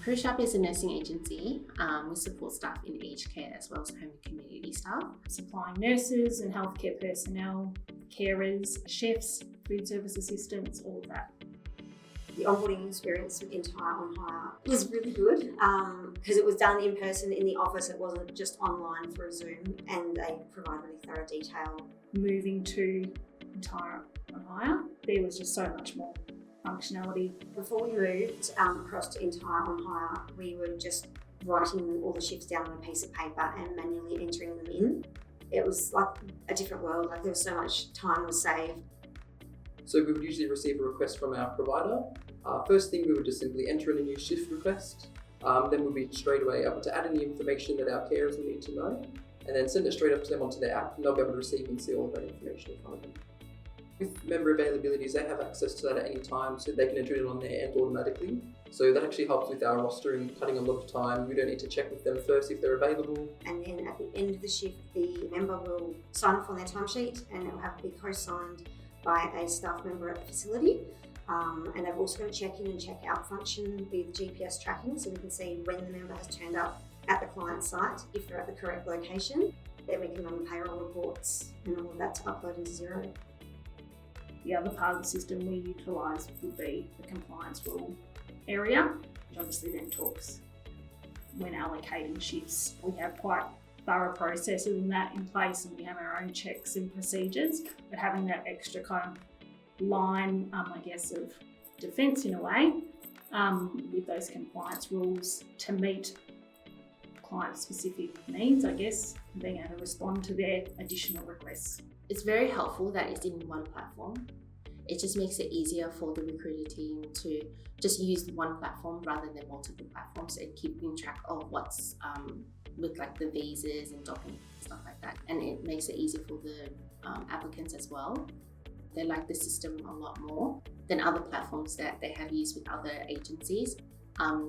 Crewe is a nursing agency. We support staff in aged care as well as home and community staff. Supplying nurses and healthcare personnel, carers, chefs, food service assistants, all of that. The onboarding experience with OnHire was really good because it was done in person in the office. It wasn't just online through Zoom, and they provide really thorough detail. Moving to OnHire, there was just so much more functionality. Before we moved across to OnHire, we were just writing all the shifts down on a piece of paper and manually entering them in. It was like a different world. Like there was so much time was saved. So we would usually receive a request from our provider. First thing, we would just simply enter in a new shift request. Then we'll be straight away able to add any information that our carers will need to know, and then send it straight up to them onto their app, and they'll be able to receive and see all of that information in front of them. With member availabilities, they have access to that at any time, so they can enter it on their end automatically. So that actually helps with our rostering, cutting a lot of time. We don't need to check with them first if they're available. And then at the end of the shift, the member will sign off on their timesheet, and it will have to be co-signed by a staff member at the facility. And they've also got a check-in and check-out function with GPS tracking, so we can see when the member has turned up at the client site, if they're at the correct location. Then we can run the payroll reports and all of that to upload into Xero. The other part of the system we utilise would be the compliance rule area, which obviously then talks when allocating shifts. We have quite thorough processes and that in place, and we have our own checks and procedures, but having that extra kind of line, I guess, of defence in a way, with those compliance rules to meet client-specific needs, I guess, and being able to respond to their additional requests. It's very helpful that it's in one platform. It just makes it easier for the recruiter team to just use one platform rather than multiple platforms and keeping track of what's with like the visas and documents and stuff like that. And it makes it easier for the applicants as well. They like the system a lot more than other platforms that they have used with other agencies,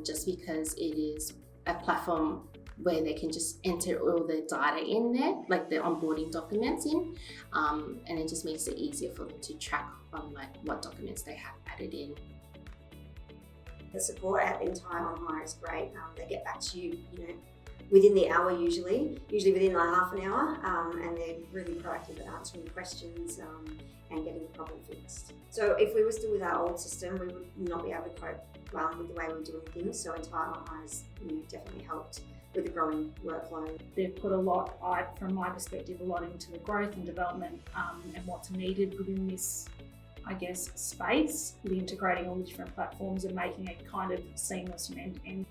just because it is a platform where they can just enter all the data in there, like the onboarding documents in, and it just makes it easier for them to track on like what documents they have added in. The support at OnHire is great. They get back to you, within the hour usually within like half an hour, and they're really proactive at answering questions and getting the problem fixed. So if we were still with our old system, we would not be able to cope with the way we were doing things. So OnHire has definitely helped with the growing workload. They've put a lot, from my perspective, a lot into the growth and development and what's needed within this, I guess, space, with integrating all the different platforms and making it kind of seamless and end-to-end.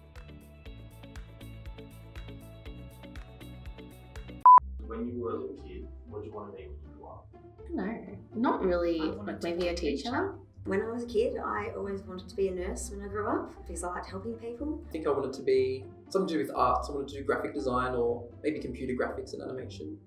When you were a little kid, what did you want to be when you grew up? No, not really. Like maybe a teacher. When I was a kid, I always wanted to be a nurse when I grew up because I liked helping people. I think I wanted to be something to do with art. So I wanted to do graphic design or maybe computer graphics and animation.